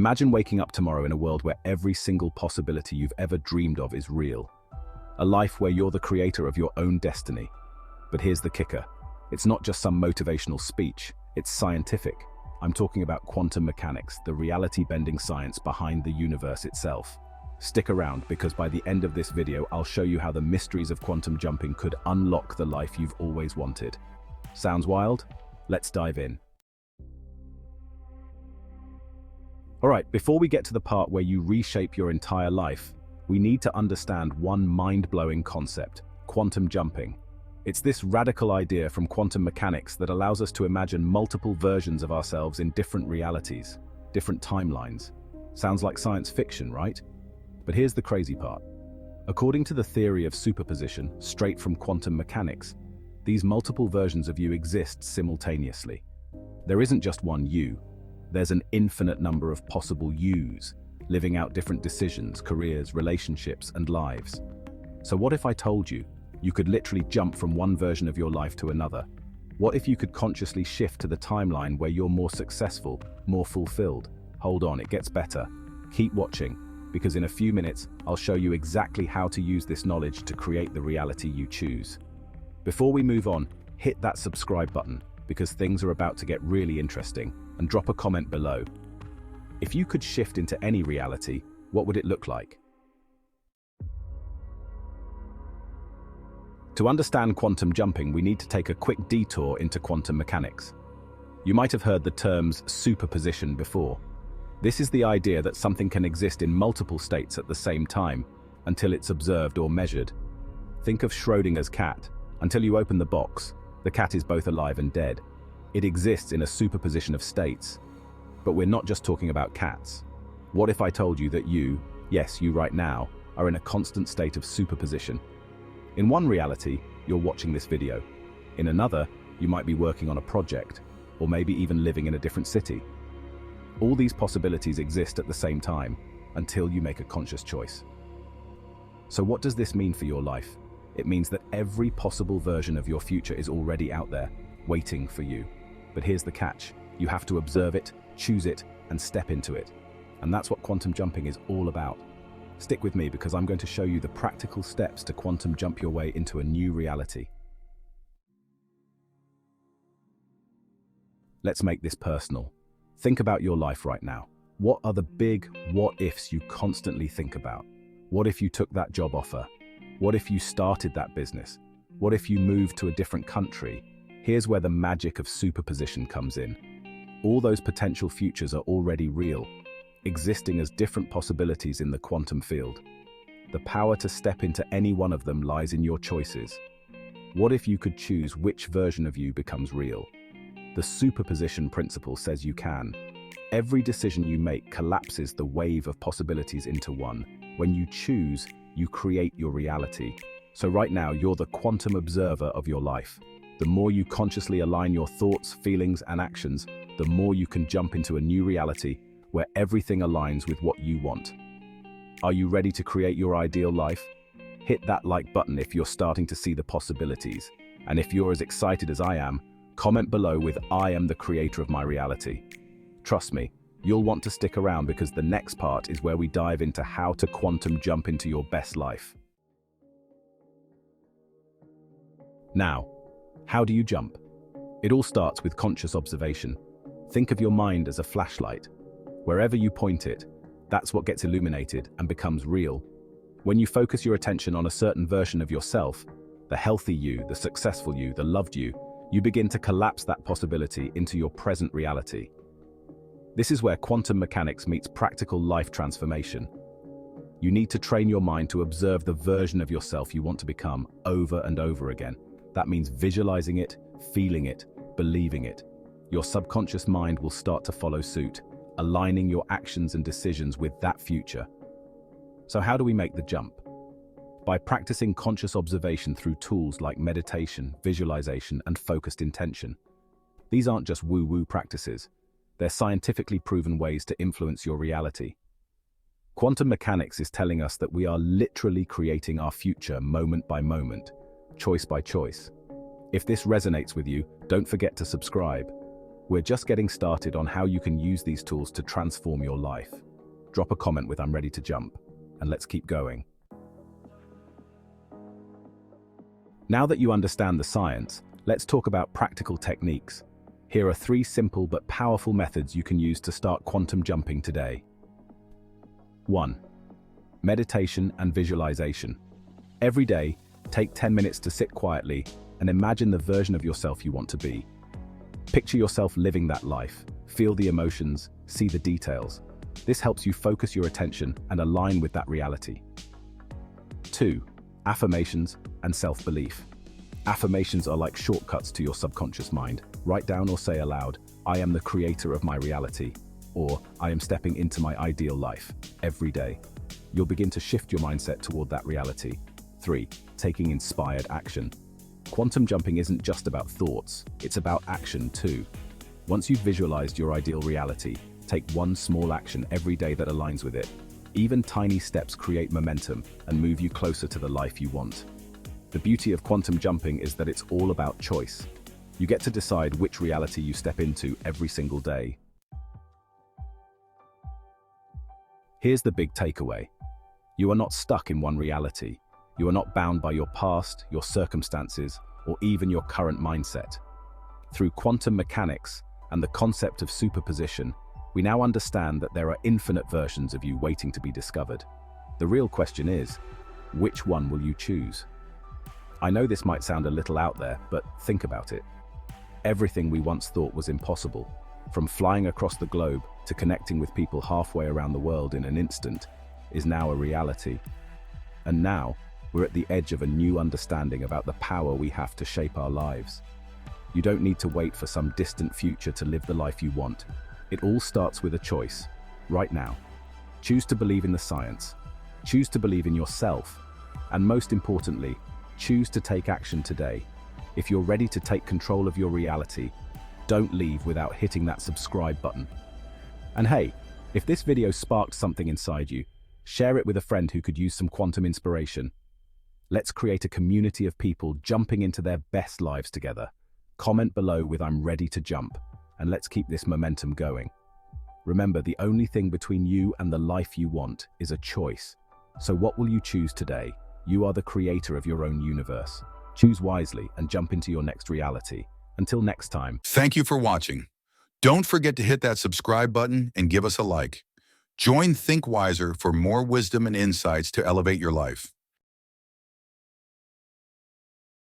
Imagine waking up tomorrow in a world where every single possibility you've ever dreamed of is real. A life where you're the creator of your own destiny. But here's the kicker. It's not just some motivational speech, it's scientific. I'm talking about quantum mechanics, the reality-bending science behind the universe itself. Stick around, because by the end of this video, I'll show you how the mysteries of quantum jumping could unlock the life you've always wanted. Sounds wild? Let's dive in. Alright, before we get to the part where you reshape your entire life, we need to understand one mind-blowing concept: quantum jumping. It's this radical idea from quantum mechanics that allows us to imagine multiple versions of ourselves in different realities, different timelines. Sounds like science fiction, right? But here's the crazy part. According to the theory of superposition, straight from quantum mechanics, these multiple versions of you exist simultaneously. There isn't just one you. There's an infinite number of possible yous, living out different decisions, careers, relationships, and lives. So what if I told you could literally jump from one version of your life to another? What if you could consciously shift to the timeline where you're more successful, more fulfilled? Hold on, it gets better. Keep watching, because in a few minutes, I'll show you exactly how to use this knowledge to create the reality you choose. Before we move on, hit that subscribe button, because things are about to get really interesting, and drop a comment below. If you could shift into any reality, what would it look like? To understand quantum jumping, we need to take a quick detour into quantum mechanics. You might have heard the terms superposition before. This is the idea that something can exist in multiple states at the same time, until it's observed or measured. Think of Schrödinger's cat. Until you open the box, the cat is both alive and dead. It exists in a superposition of states. But we're not just talking about cats. What if I told you that you, yes, you right now, are in a constant state of superposition? In one reality, you're watching this video. In another, you might be working on a project, or maybe even living in a different city. All these possibilities exist at the same time, until you make a conscious choice. So what does this mean for your life? It means that every possible version of your future is already out there, waiting for you. But here's the catch. You have to observe it, choose it, and step into it. And that's what quantum jumping is all about. Stick with me, because I'm going to show you the practical steps to quantum jump your way into a new reality. Let's make this personal. Think about your life right now. What are the big what-ifs you constantly think about? What if you took that job offer? What if you started that business? What if you moved to a different country? Here's where the magic of superposition comes in. All those potential futures are already real, existing as different possibilities in the quantum field. The power to step into any one of them lies in your choices. What if you could choose which version of you becomes real? The superposition principle says you can. Every decision you make collapses the wave of possibilities into one. When you choose, you create your reality. So right now, you're the quantum observer of your life. The more you consciously align your thoughts, feelings, and actions, the more you can jump into a new reality where everything aligns with what you want. Are you ready to create your ideal life? Hit that like button if you're starting to see the possibilities. And if you're as excited as I am, comment below with "I am the creator of my reality." Trust me, you'll want to stick around, because the next part is where we dive into how to quantum jump into your best life. Now, how do you jump? It all starts with conscious observation. Think of your mind as a flashlight. Wherever you point it, that's what gets illuminated and becomes real. When you focus your attention on a certain version of yourself, the healthy you, the successful you, the loved you, you begin to collapse that possibility into your present reality. This is where quantum mechanics meets practical life transformation. You need to train your mind to observe the version of yourself you want to become over and over again. That means visualizing it, feeling it, believing it. Your subconscious mind will start to follow suit, aligning your actions and decisions with that future. So how do we make the jump? By practicing conscious observation through tools like meditation, visualization, and focused intention. These aren't just woo-woo practices. They're scientifically proven ways to influence your reality. Quantum mechanics is telling us that we are literally creating our future moment by moment, choice by choice. If this resonates with you, don't forget to subscribe. We're just getting started on how you can use these tools to transform your life. Drop a comment with "I'm ready to jump," and let's keep going. Now that you understand the science, let's talk about practical techniques. Here are 3 simple but powerful methods you can use to start quantum jumping today. 1. Meditation and visualization. Every day, take 10 minutes to sit quietly and imagine the version of yourself you want to be. Picture yourself living that life, feel the emotions, see the details. This helps you focus your attention and align with that reality. 2. Affirmations and self-belief. Affirmations are like shortcuts to your subconscious mind. Write down or say aloud, "I am the creator of my reality," or "I am stepping into my ideal life," every day. You'll begin to shift your mindset toward that reality. 3. Taking inspired action. Quantum jumping isn't just about thoughts, it's about action too. Once you've visualized your ideal reality, take one small action every day that aligns with it. Even tiny steps create momentum and move you closer to the life you want. The beauty of quantum jumping is that it's all about choice. You get to decide which reality you step into every single day. Here's the big takeaway. You are not stuck in one reality. You are not bound by your past, your circumstances, or even your current mindset. Through quantum mechanics and the concept of superposition, we now understand that there are infinite versions of you waiting to be discovered. The real question is, which one will you choose? I know this might sound a little out there, but think about it. Everything we once thought was impossible, from flying across the globe to connecting with people halfway around the world in an instant, is now a reality. And now, we're at the edge of a new understanding about the power we have to shape our lives. You don't need to wait for some distant future to live the life you want. It all starts with a choice, right now. Choose to believe in the science, choose to believe in yourself, and most importantly, choose to take action today. If you're ready to take control of your reality, don't leave without hitting that subscribe button. And hey, if this video sparked something inside you, share it with a friend who could use some quantum inspiration. Let's create a community of people jumping into their best lives together. Comment below with "I'm ready to jump," and let's keep this momentum going. Remember, the only thing between you and the life you want is a choice. So what will you choose today? You are the creator of your own universe. Choose wisely and jump into your next reality. Until next time. Thank you for watching. Don't forget to hit that subscribe button and give us a like. Join Think Wiser for more wisdom and insights to elevate your life.